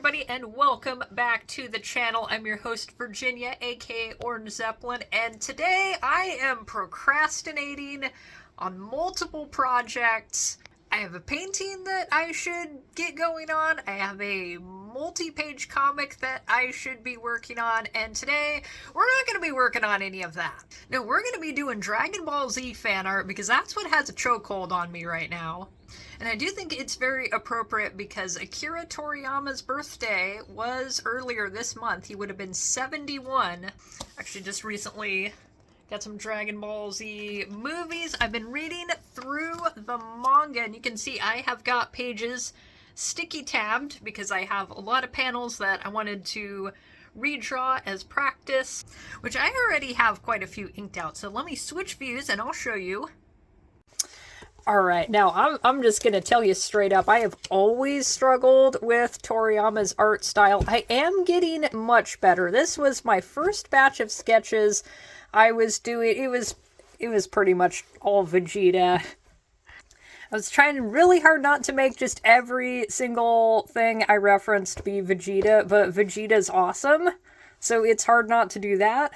everybody, and welcome back to the channel. I'm your host, Virginia, aka Orange Zeppelin, and today I am procrastinating on multiple projects. I have a painting that I should get going on, I have a multi-page comic that I should be working on, and today we're not going to be working on any of that. No, we're going to be doing Dragon Ball Z fan art because that's what has a chokehold on me right now. And I do think it's very appropriate because Akira Toriyama's birthday was earlier this month. He would have been 71. Actually, just recently got some Dragon Ball Z movies. I've been reading through the manga, and you can see I have got pages sticky tabbed because I have a lot of panels that I wanted to redraw as practice, which I already have quite a few inked out. So let me switch views and I'll show you. Alright, now I'm just going to tell you straight up, I have always struggled with Toriyama's art style. I am getting much better. This was my first batch of sketches I was doing. It was pretty much all Vegeta. I was trying really hard not to make just every single thing I referenced be Vegeta, but Vegeta's awesome, so it's hard not to do that.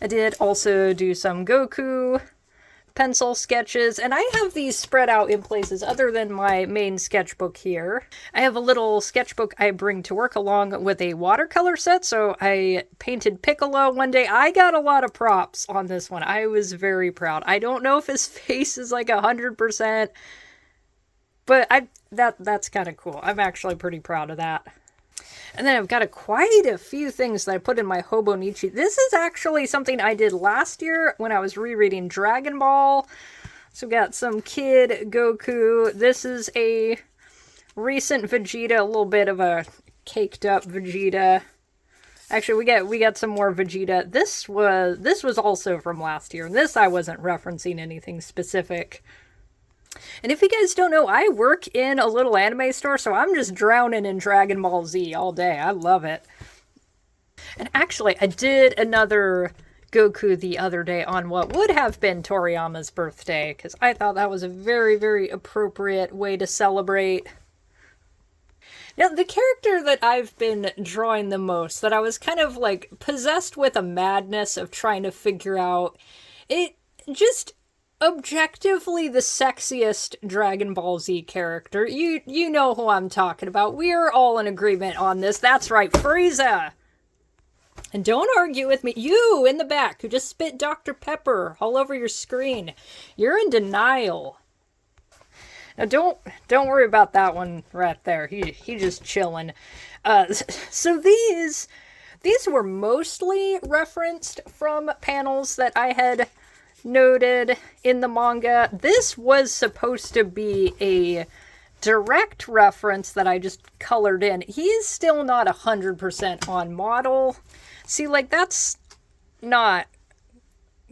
I did also do some Goku pencil sketches, and I have these spread out in places other than my main sketchbook here. I have a little sketchbook I bring to work along with a watercolor set, so I painted Piccolo one day. I got a lot of props on this one. I was very proud. I don't know if his face is like 100%, but that's kind of cool. I'm actually pretty proud of that. And then I've got quite a few things that I put in my Hobonichi. This is actually something I did last year when I was rereading Dragon Ball. So we've got some Kid Goku. This is a recent Vegeta, a little bit of a caked up Vegeta. Actually, we got some more Vegeta. This was also from last year, and this I wasn't referencing anything specific. And if you guys don't know, I work in a little anime store, so I'm just drowning in Dragon Ball Z all day. I love it. And actually, I did another Goku the other day on what would have been Toriyama's birthday, because I thought that was a very, very appropriate way to celebrate. Now, the character that I've been drawing the most, that I was kind of like possessed with a madness of trying to figure out, it just objectively the sexiest Dragon Ball Z character. You know who I'm talking about. We're all in agreement on this. That's right, Frieza! And don't argue with me. You in the back who just spit Dr. Pepper all over your screen. You're in denial. Now don't worry about that one right there. He just chilling. So these were mostly referenced from panels that I had noted in the manga. This was supposed to be a direct reference that I just colored in. He's still not 100% on model. See, like, that's not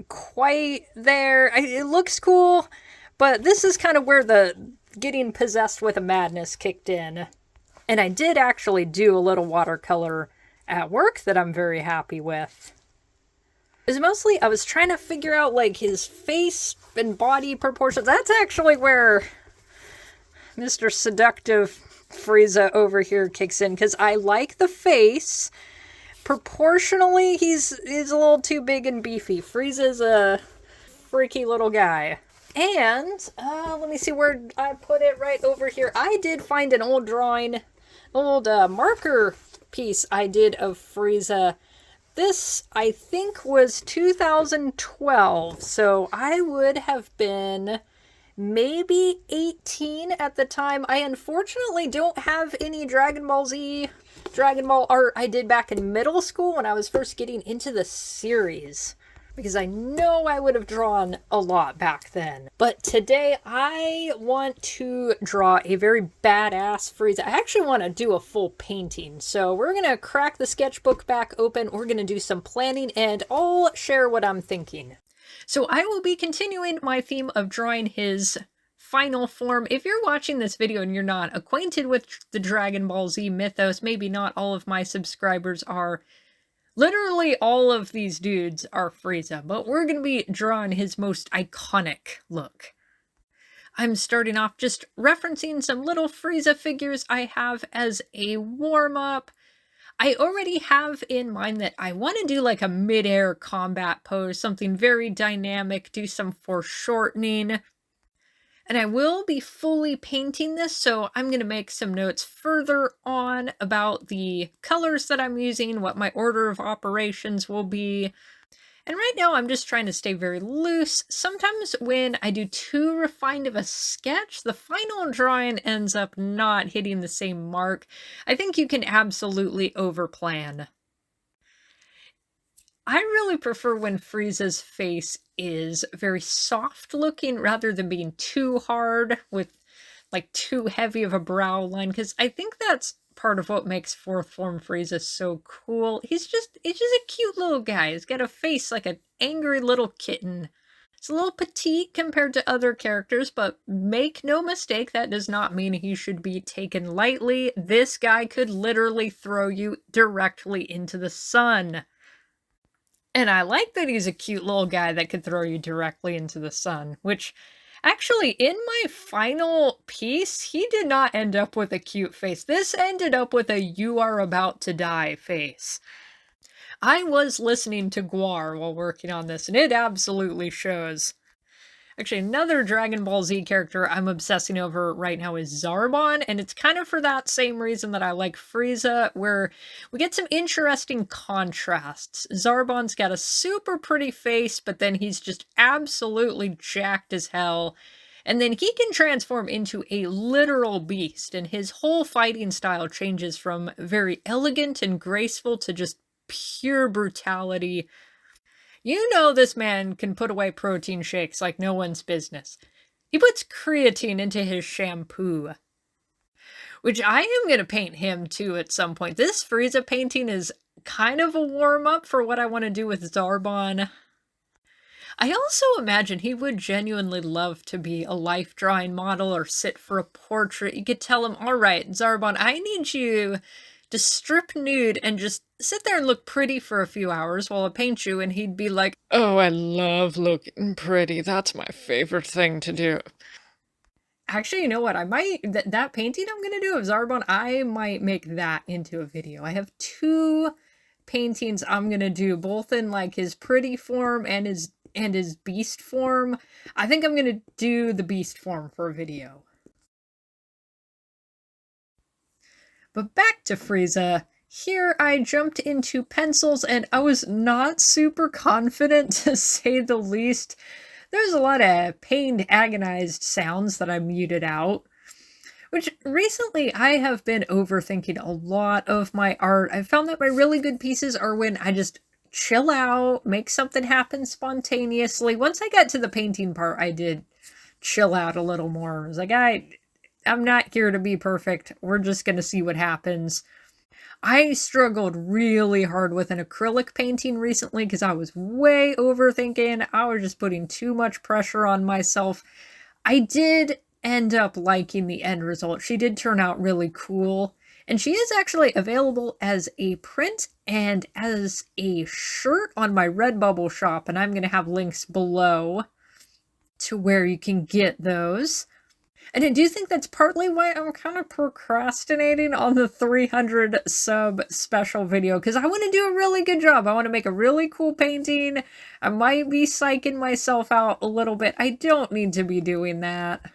quite there. It looks cool, but this is kind of where the getting possessed with a madness kicked in. And I did actually do a little watercolor at work that I'm very happy with. It was mostly, I was trying to figure out, like, his face and body proportions. That's actually where Mr. Seductive Frieza over here kicks in, because I like the face. Proportionally, he's a little too big and beefy. Frieza's a freaky little guy. And, let me see where I put it, right over here. I did find an old drawing, old marker piece I did of Frieza. This, I think, was 2012, so I would have been maybe 18 at the time. I unfortunately don't have any Dragon Ball Z, Dragon Ball art I did back in middle school when I was first getting into the series, because I know I would have drawn a lot back then. But today, I want to draw a very badass Frieza. I actually want to do a full painting, so we're going to crack the sketchbook back open, we're going to do some planning, and I'll share what I'm thinking. So I will be continuing my theme of drawing his final form. If you're watching this video and you're not acquainted with the Dragon Ball Z mythos, maybe not all of my subscribers are. Literally all of these dudes are Frieza, but we're going to be drawing his most iconic look. I'm starting off just referencing some little Frieza figures I have as a warm-up. I already have in mind that I want to do like a mid-air combat pose, something very dynamic, do some foreshortening. And I will be fully painting this, so I'm going to make some notes further on about the colors that I'm using, what my order of operations will be. And right now I'm just trying to stay very loose. Sometimes when I do too refined of a sketch, the final drawing ends up not hitting the same mark. I think you can absolutely overplan. I really prefer when Frieza's face is very soft looking rather than being too hard with like too heavy of a brow line, because I think that's part of what makes fourth form Frieza so cool. He's just a cute little guy. He's got a face like an angry little kitten. It's a little petite compared to other characters, but make no mistake, that does not mean he should be taken lightly. This guy could literally throw you directly into the sun. And I like that he's a cute little guy that could throw you directly into the sun, which actually in my final piece, he did not end up with a cute face. This ended up with a "you are about to die" face. I was listening to Guar while working on this, and it absolutely shows. Actually, another Dragon Ball Z character I'm obsessing over right now is Zarbon, and it's kind of for that same reason that I like Frieza, where we get some interesting contrasts. Zarbon's got a super pretty face, but then he's just absolutely jacked as hell. And then he can transform into a literal beast, and his whole fighting style changes from very elegant and graceful to just pure brutality. You know this man can put away protein shakes like no one's business. He puts creatine into his shampoo. Which I am going to paint him too at some point. This Frieza painting is kind of a warm-up for what I want to do with Zarbon. I also imagine he would genuinely love to be a life drawing model or sit for a portrait. You could tell him, all right, Zarbon, I need you to strip nude and just sit there and look pretty for a few hours while I paint you, and he'd be like, "Oh, I love looking pretty. That's my favorite thing to do." actually, you know what? I might, that painting I'm going to do of Zarbon, I might make that into a video. I have two paintings I'm going to do, both in like his pretty form and his beast form. I think I'm going to do the beast form for a video. But back to Frieza. Here I jumped into pencils and I was not super confident, to say the least. There's a lot of pained, agonized sounds that I muted out. Which recently I have been overthinking a lot of my art. I've found that my really good pieces are when I just chill out, make something happen spontaneously. Once I got to the painting part, I did chill out a little more. I was like, I'm not here to be perfect. We're just gonna see what happens. I struggled really hard with an acrylic painting recently because I was way overthinking. I was just putting too much pressure on myself. I did end up liking the end result. She did turn out really cool. And she is actually available as a print and as a shirt on my Redbubble shop. And I'm going to have links below to where you can get those. And I do think that's partly why I'm kind of procrastinating on the 300 sub special video, because I want to do a really good job. I want to make a really cool painting. I might be psyching myself out a little bit. I don't need to be doing that.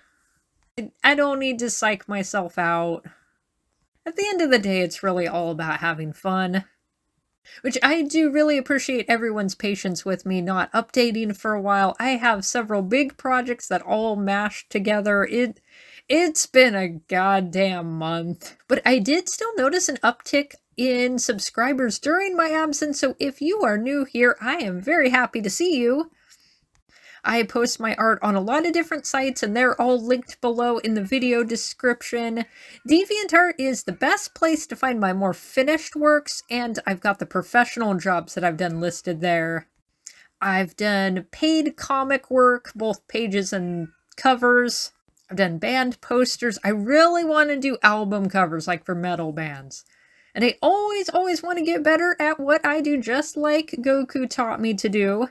I don't need to psych myself out. At the end of the day, it's really all about having fun. Which I do really appreciate everyone's patience with me not updating for a while. I have several big projects that all mashed together. It's been a goddamn month. But I did still notice an uptick in subscribers during my absence, so if you are new here, I am very happy to see you. I post my art on a lot of different sites, and they're all linked below in the video description. DeviantArt is the best place to find my more finished works, and I've got the professional jobs that I've done listed there. I've done paid comic work, both pages and covers. I've done band posters. I really want to do album covers, like for metal bands. And I always want to get better at what I do, just like Goku taught me to do.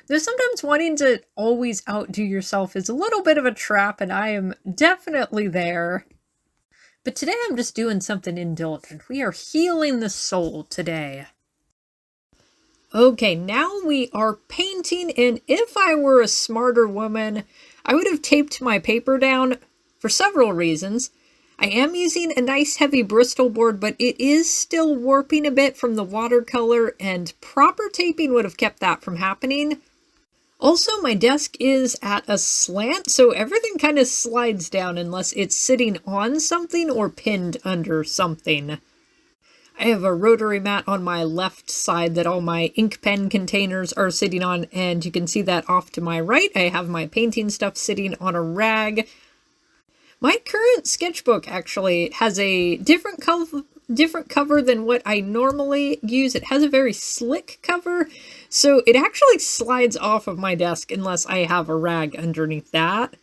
Though sometimes wanting to always outdo yourself is a little bit of a trap, and I am definitely there. But today I'm just doing something indulgent. We are healing the soul today. Okay, now we are painting, and if I were a smarter woman, I would have taped my paper down for several reasons. I am using a nice heavy Bristol board, but it is still warping a bit from the watercolor, and proper taping would have kept that from happening. Also, my desk is at a slant, so everything kind of slides down unless it's sitting on something or pinned under something. I have a rotary mat on my left side that all my ink pen containers are sitting on, and you can see that off to my right. I have my painting stuff sitting on a rag. My current sketchbook actually has a different cover than what I normally use. It has a very slick cover, so it actually slides off of my desk unless I have a rag underneath that.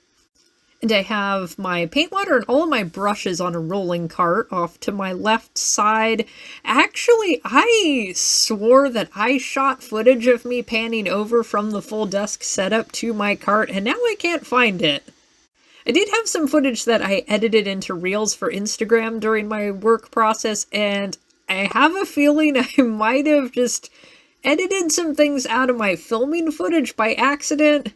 And I have my paint water and all of my brushes on a rolling cart off to my left side. Actually, I swore that I shot footage of me panning over from the full desk setup to my cart, and now I can't find it. I did have some footage that I edited into Reels for Instagram during my work process, and I have a feeling I might have just edited some things out of my filming footage by accident.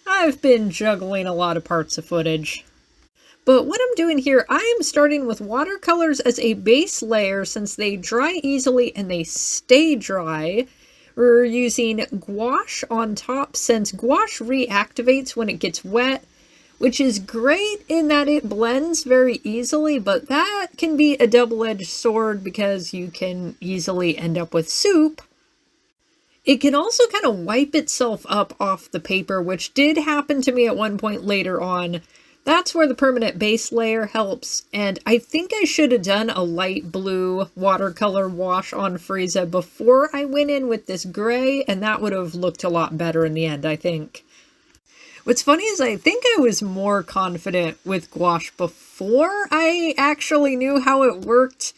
I've been juggling a lot of parts of footage. But what I'm doing here, I am starting with watercolors as a base layer since they dry easily and they stay dry. We're using gouache on top since gouache reactivates when it gets wet, which is great in that it blends very easily, but that can be a double-edged sword because you can easily end up with soup. It can also kind of wipe itself up off the paper, which did happen to me at one point later on. That's where the permanent base layer helps, and I think I should have done a light blue watercolor wash on Frieza before I went in with this gray, and that would have looked a lot better in the end, I think. What's funny is I think I was more confident with gouache before I actually knew how it worked.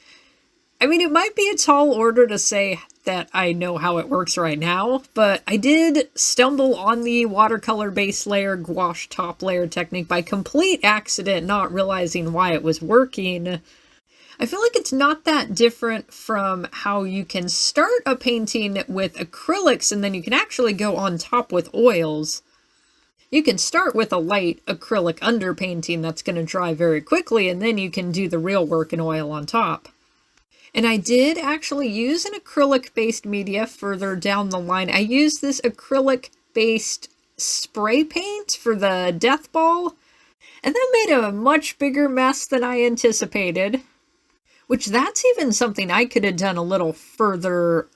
I mean, it might be a tall order to say that I know how it works right now, but I did stumble on the watercolor base layer gouache top layer technique by complete accident, not realizing why it was working. I feel like it's not that different from how you can start a painting with acrylics and then you can actually go on top with oils. You can start with a light acrylic underpainting that's going to dry very quickly, and then you can do the real work in oil on top. And I did actually use an acrylic-based media further down the line. I used this acrylic-based spray paint for the death ball, and that made a much bigger mess than I anticipated. Which that's even something I could have done a little further,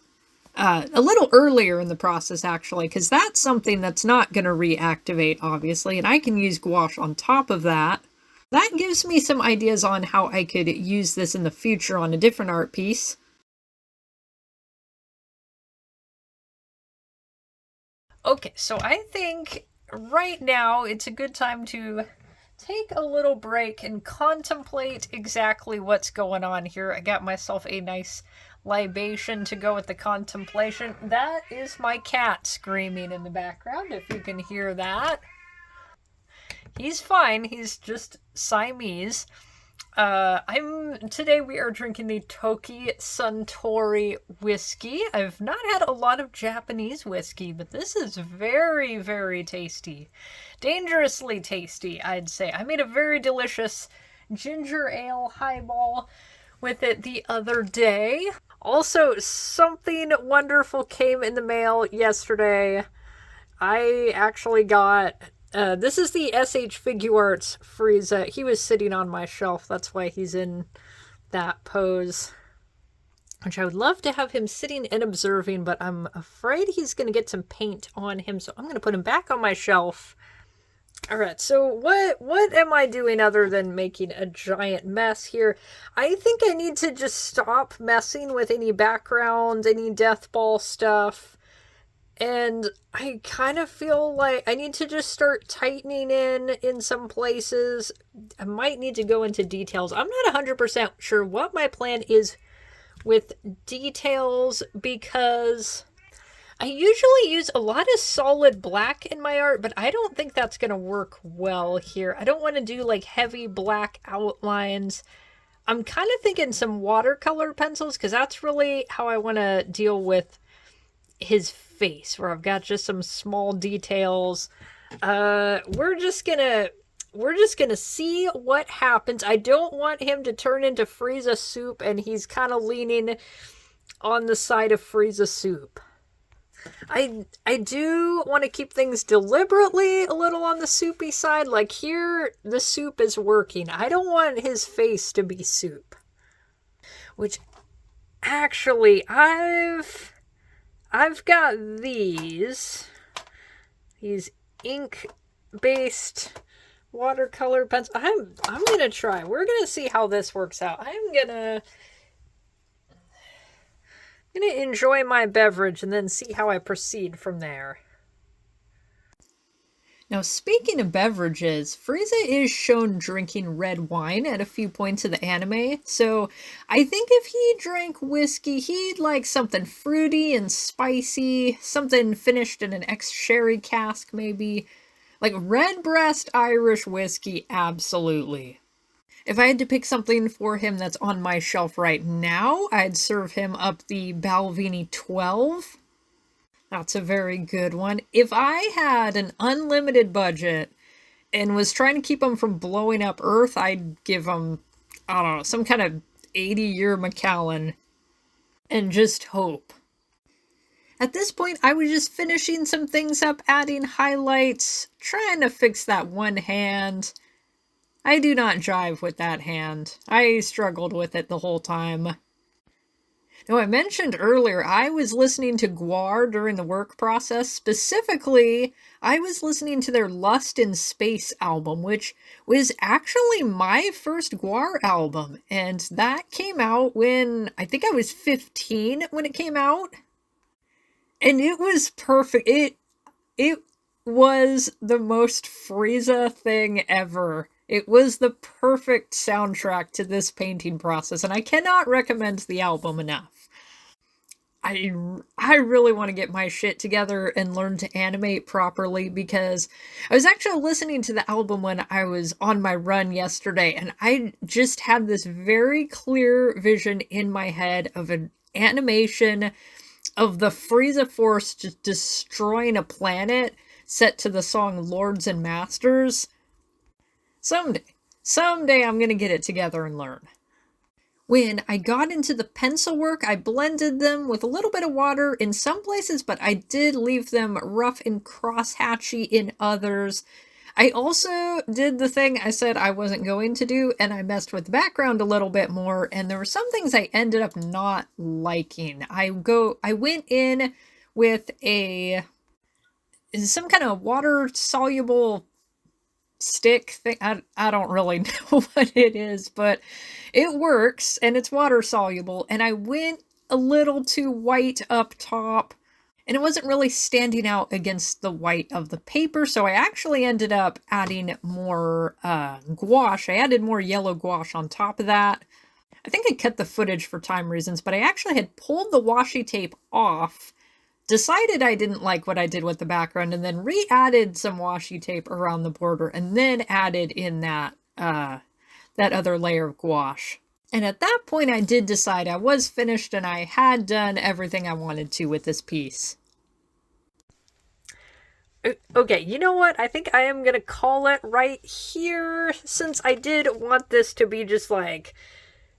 a little earlier in the process, actually, because that's something that's not going to reactivate, obviously, and I can use gouache on top of that. That gives me some ideas on how I could use this in the future on a different art piece. Okay, so I think right now it's a good time to take a little break and contemplate exactly what's going on here. I got myself a nice libation to go with the contemplation. That is my cat screaming in the background, if you can hear that. He's fine, he's just Siamese. Today we are drinking the Toki Suntory whiskey. I've not had a lot of Japanese whiskey, but this is very, very tasty. Dangerously tasty, I'd say. I made a very delicious ginger ale highball with it the other day. Also, something wonderful came in the mail yesterday. I actually got... this is the SH Figuarts Frieza. He was sitting on my shelf. That's why he's in that pose. Which I would love to have him sitting and observing, but I'm afraid he's going to get some paint on him, so I'm going to put him back on my shelf. Alright, so what am I doing other than making a giant mess here? I think I need to just stop messing with any background, any death ball stuff. And I kind of feel like I need to just start tightening in some places. I might need to go into details. I'm not 100% sure what my plan is with details because I usually use a lot of solid black in my art, but I don't think that's going to work well here. I don't want to do like heavy black outlines. I'm kind of thinking some watercolor pencils because that's really how I want to deal with his face, where I've got just some small details. We're just gonna see what happens. I don't want him to turn into Frieza soup, and he's kind of leaning on the side of Frieza soup. I do want to keep things deliberately a little on the soupy side. Like here, the soup is working. I don't want his face to be soup. Which, actually, I've got these ink-based watercolor pencils. I'm gonna try. We're gonna see how this works out. I'm gonna enjoy my beverage and then see how I proceed from there. Now, speaking of beverages, Frieza is shown drinking red wine at a few points of the anime, so I think if he drank whiskey, he'd like something fruity and spicy, something finished in an ex-sherry cask maybe. Like Redbreast Irish whiskey, absolutely. If I had to pick something for him that's on my shelf right now, I'd serve him up the Balvenie 12. That's a very good one. If I had an unlimited budget and was trying to keep him from blowing up Earth, I'd give him, I don't know, some kind of 80-year Macallan and just hope. At this point, I was just finishing some things up, adding highlights, trying to fix that one hand. I do not jive with that hand. I struggled with it the whole time. Now, I mentioned earlier I was listening to Gwar during the work process. Specifically, I was listening to their Lust in Space album, which was actually my first Gwar album. And that came out when, I think I was 15 when it came out. And it was perfect. It was the most Frieza thing ever. It was the perfect soundtrack to this painting process, and I cannot recommend the album enough. I really want to get my shit together and learn to animate properly, because I was actually listening to the album when I was on my run yesterday, and I just had this very clear vision in my head of an animation of the Frieza Force just destroying a planet set to the song Lords and Masters. Someday I'm gonna get it together and learn. When I got into the pencil work, I blended them with a little bit of water in some places, but I did leave them rough and crosshatchy in others. I also did the thing I said I wasn't going to do, and I messed with the background a little bit more, and there were some things I ended up not liking. I went in with some kind of water-soluble stick thing. I don't really know what it is, but it works, and it's water-soluble, and I went a little too white up top, and it wasn't really standing out against the white of the paper, so I actually ended up adding more gouache. I added more yellow gouache on top of that. I think I cut the footage for time reasons, but I actually had pulled the washi tape off, decided I didn't like what I did with the background, and then re-added some washi tape around the border, and then added in that other layer of gouache. And at that point, I did decide I was finished, and I had done everything I wanted to with this piece. Okay, you know what? I think I am gonna call it right here, since I did want this to be just like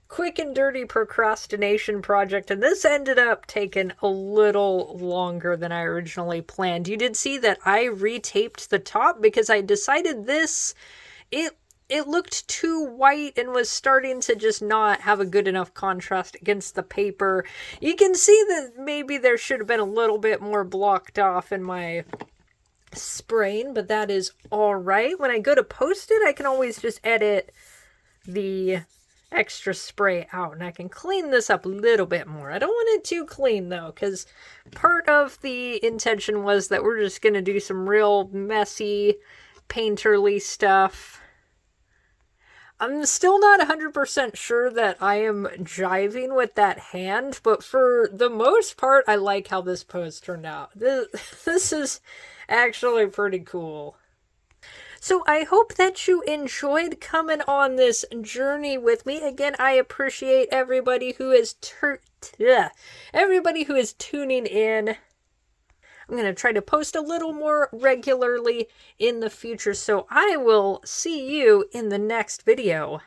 quick and dirty procrastination project, and this ended up taking a little longer than I originally planned. You did see that I retaped the top because I decided it looked too white and was starting to just not have a good enough contrast against the paper. You can see that maybe there should have been a little bit more blocked off in my spraying, but that is all right. When I go to post it, I can always just edit the extra spray out, and I can clean this up a little bit more. I don't want it too clean though, because part of the intention was that we're just going to do some real messy painterly stuff. I'm still not 100% sure that I am jiving with that hand, but for the most part, I like how this pose turned out. This is actually pretty cool. So I hope that you enjoyed coming on this journey with me. Again, I appreciate everybody who is tuning in. I'm going to try to post a little more regularly in the future, so I will see you in the next video.